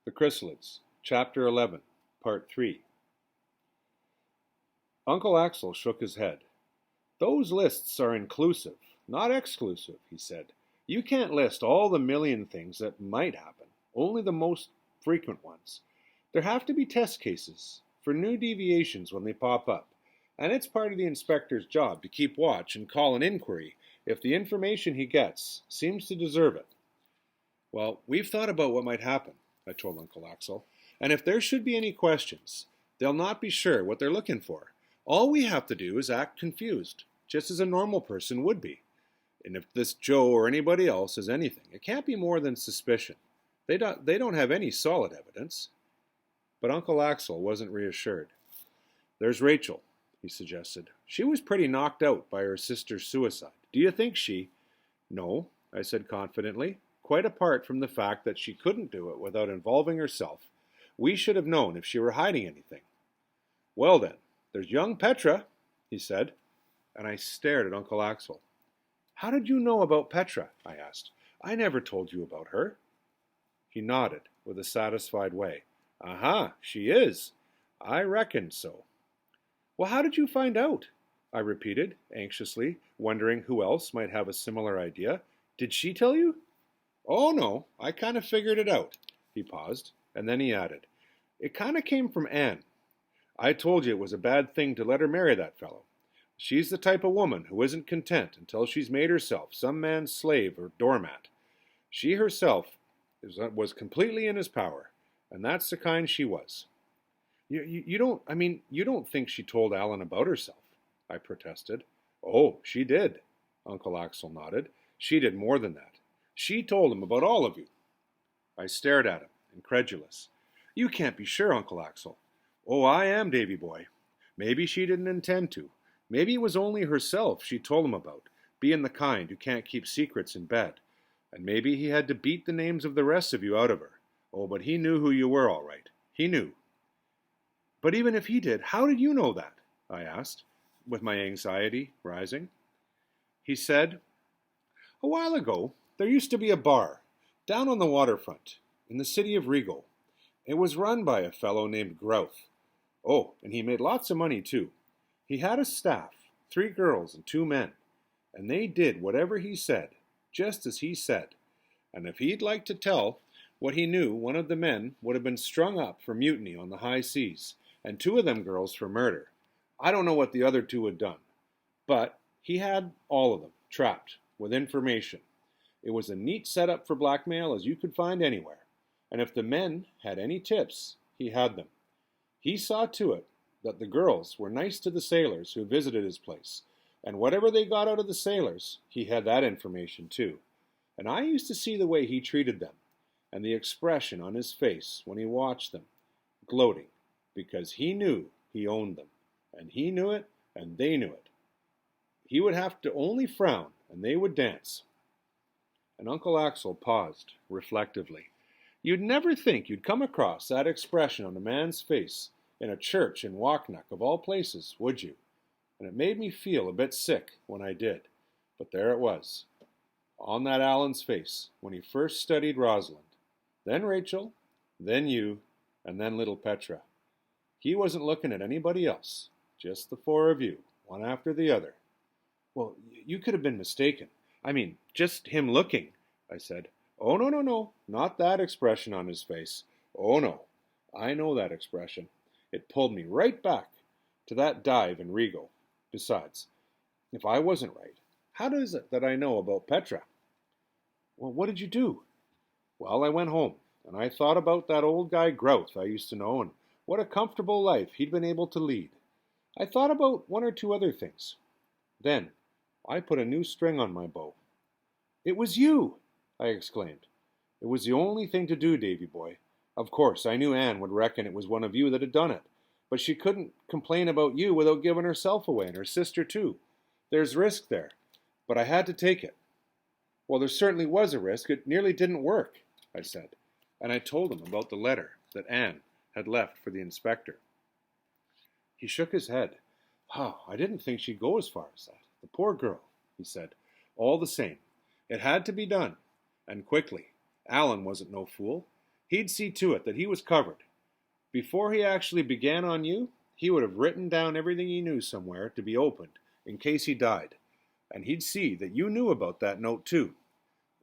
The Chrysalids, Chapter 11, Part 3. Uncle Axel shook his head. Those lists are inclusive, not exclusive, he said. You can't list all the million things that might happen, only the most frequent ones. There have to be test cases for new deviations when they pop up, and it's part of the inspector's job to keep watch and call an inquiry if the information he gets seems to deserve it. Well, we've thought about what might happen, I told Uncle Axel, and if there should be any questions, they'll not be sure what they're looking for. All we have to do is act confused, just as a normal person would be. And if this Joe or anybody else is anything, it can't be more than suspicion. They don't have any solid evidence. But Uncle Axel wasn't reassured. There's Rachel, he suggested. She was pretty knocked out by her sister's suicide. Do you think she... No, I said confidently. Quite apart from the fact that she couldn't do it without involving herself, we should have known if she were hiding anything. Well then, there's young Petra, he said, and I stared at Uncle Axel. How did you know about Petra? I asked. I never told you about her. He nodded with a satisfied way. Aha, she is. I reckoned so. Well, how did you find out? I repeated, anxiously, wondering who else might have a similar idea. Did she tell you? Oh, no, I kind of figured it out. He paused, and then he added, It kind of came from Anne. I told you it was a bad thing to let her marry that fellow. She's the type of woman who isn't content until she's made herself some man's slave or doormat. She herself was completely in his power, and that's the kind she was. You don't think she told Alan about herself, I protested. Oh, she did, Uncle Axel nodded. She did more than that. She told him about all of you. I stared at him, incredulous. You can't be sure, Uncle Axel. Oh, I am, Davy boy. Maybe she didn't intend to. Maybe it was only herself she told him about, being the kind who can't keep secrets in bed. And maybe he had to beat the names of the rest of you out of her. Oh, but he knew who you were, all right. He knew. But even if he did, how did you know that? I asked, with my anxiety rising. He said, A while ago, there used to be a bar down on the waterfront in the city of Rigo. It was run by a fellow named Grouth. Oh, and he made lots of money, too. He had a staff, 3 girls and 2 men, and they did whatever he said, just as he said. And if he'd like to tell what he knew, one of the men would have been strung up for mutiny on the high seas, and 2 of them girls for murder. I don't know what the other 2 had done, but he had all of them trapped with information. It was a neat setup for blackmail as you could find anywhere, and if the men had any tips, he had them. He saw to it that the girls were nice to the sailors who visited his place, and whatever they got out of the sailors, he had that information too. And I used to see the way he treated them, and the expression on his face when he watched them, gloating, because he knew he owned them, and he knew it, and they knew it. He would have to only frown, and they would dance. And Uncle Axel paused, reflectively. You'd never think you'd come across that expression on a man's face in a church in Waukenak, of all places, would you? And it made me feel a bit sick when I did. But there it was, on that Alan's face, when he first studied Rosalind. Then Rachel, then you, and then little Petra. He wasn't looking at anybody else, just the 4 of you, one after the other. Well, you could have been mistaken. I mean, just him looking, I said. Oh, no, not that expression on his face. Oh, no, I know that expression. It pulled me right back to that dive in Rigo. Besides, if I wasn't right, how is it that I know about Petra? Well, what did you do? Well, I went home, and I thought about that old guy Grouth I used to know, and what a comfortable life he'd been able to lead. I thought about 1 or 2 other things. Then I put a new string on my bow. It was you! I exclaimed. It was the only thing to do, Davy boy. Of course, I knew Anne would reckon it was one of you that had done it, but she couldn't complain about you without giving herself away, and her sister too. There's risk there, but I had to take it. Well, there certainly was a risk. It nearly didn't work, I said, and I told him about the letter that Anne had left for the inspector. He shook his head. Oh, I didn't think she'd go as far as that. The poor girl, he said. All the same, it had to be done, and quickly. Alan wasn't no fool. He'd see to it that he was covered. Before he actually began on you, he would have written down everything he knew somewhere to be opened in case he died. And he'd see that you knew about that note too.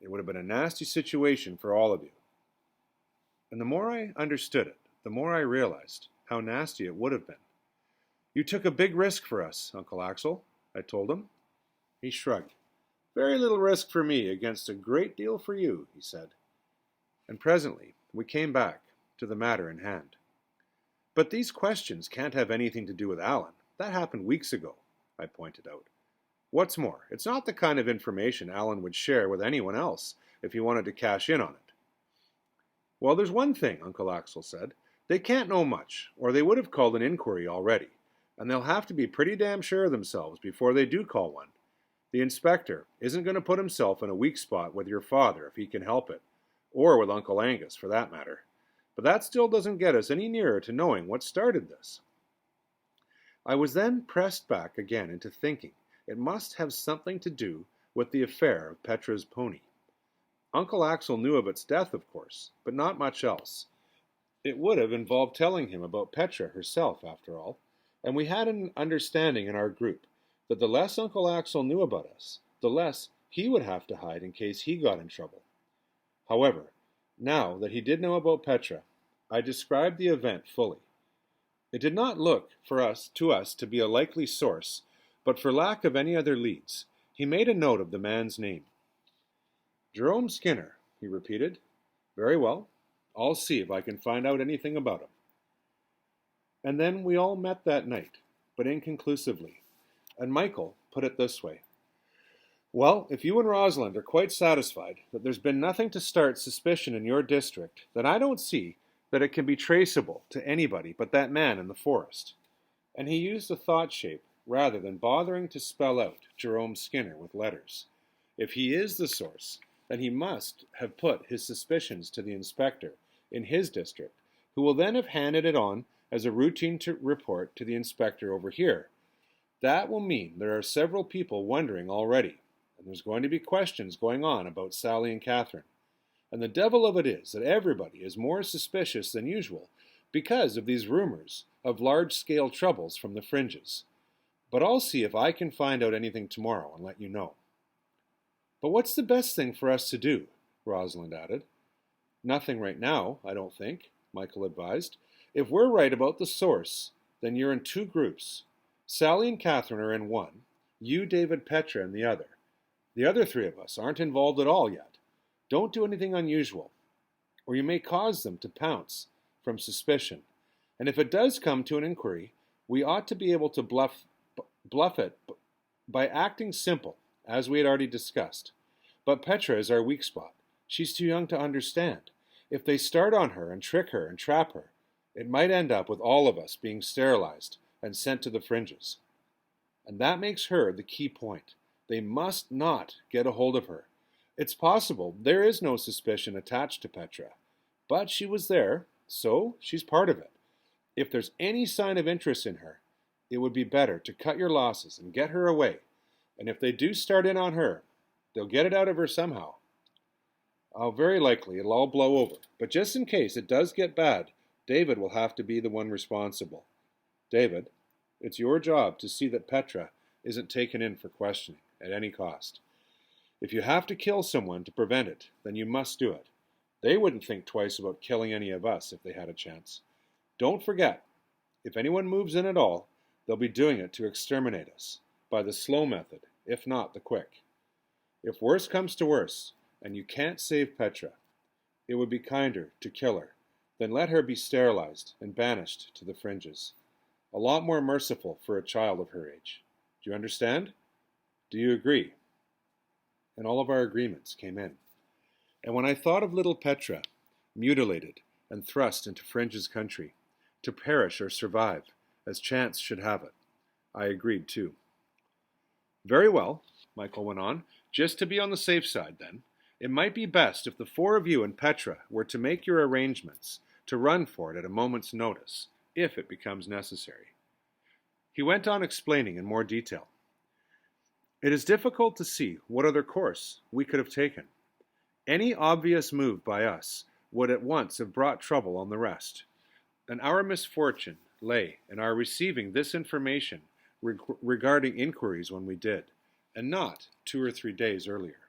It would have been a nasty situation for all of you. And the more I understood it, the more I realized how nasty it would have been. You took a big risk for us, Uncle Axel, I told him. He shrugged. Very little risk for me against a great deal for you, he said. And presently we came back to the matter in hand. But these questions can't have anything to do with Alan. That happened weeks ago, I pointed out. What's more, it's not the kind of information Alan would share with anyone else if he wanted to cash in on it. Well, there's one thing, Uncle Axel said. They can't know much, or they would have called an inquiry already, and they'll have to be pretty damn sure of themselves before they do call one. The inspector isn't going to put himself in a weak spot with your father if he can help it, or with Uncle Angus, for that matter. But that still doesn't get us any nearer to knowing what started this. I was then pressed back again into thinking it must have something to do with the affair of Petra's pony. Uncle Axel knew of its death, of course, but not much else. It would have involved telling him about Petra herself, after all, and we had an understanding in our group that the less Uncle Axel knew about us, the less he would have to hide in case he got in trouble. However, now that he did know about Petra, I described the event fully. It did not look to us to be a likely source, but for lack of any other leads, he made a note of the man's name. Jerome Skinner, he repeated. Very well. I'll see if I can find out anything about him. And then we all met that night, but inconclusively, and Michael put it this way. Well, if you and Rosalind are quite satisfied that there's been nothing to start suspicion in your district, then I don't see that it can be traceable to anybody but that man in the forest. And he used a thought shape rather than bothering to spell out Jerome Skinner with letters. If he is the source, then he must have put his suspicions to the inspector in his district, who will then have handed it on as a routine report to the inspector over here. That will mean there are several people wondering already, and there's going to be questions going on about Sally and Catherine. And the devil of it is that everybody is more suspicious than usual because of these rumors of large-scale troubles from the fringes. But I'll see if I can find out anything tomorrow and let you know. But what's the best thing for us to do? Rosalind added. Nothing right now, I don't think, Michael advised. If we're right about the source, then you're in two groups. Sally and Catherine are in one, you, David, Petra in the other. The other three of us aren't involved at all yet. Don't do anything unusual, or you may cause them to pounce from suspicion. And if it does come to an inquiry, we ought to be able to bluff it by acting simple, as we had already discussed. But Petra is our weak spot. She's too young to understand. If they start on her and trick her and trap her, it might end up with all of us being sterilized and sent to the fringes. And that makes her the key point. They must not get a hold of her. It's possible there is no suspicion attached to Petra, but she was there, so she's part of it. If there's any sign of interest in her, it would be better to cut your losses and get her away. And if they do start in on her, they'll get it out of her somehow. Oh, very likely it'll all blow over, but just in case it does get bad, David will have to be the one responsible. David, it's your job to see that Petra isn't taken in for questioning at any cost. If you have to kill someone to prevent it, then you must do it. They wouldn't think twice about killing any of us if they had a chance. Don't forget, if anyone moves in at all, they'll be doing it to exterminate us, by the slow method, if not the quick. If worse comes to worse, and you can't save Petra, it would be kinder to kill her than let her be sterilized and banished to the fringes. A lot more merciful for a child of her age. Do you understand? Do you agree? And all of our agreements came in. And when I thought of little Petra, mutilated and thrust into Fringe's country, to perish or survive, as chance should have it, I agreed too. Very well, Michael went on, just to be on the safe side then, it might be best if the four of you and Petra were to make your arrangements to run for it at a moment's notice, if it becomes necessary. He went on explaining in more detail. It is difficult to see what other course we could have taken. Any obvious move by us would at once have brought trouble on the rest. And our misfortune lay in our receiving this information regarding inquiries when we did, and not 2 or 3 days earlier.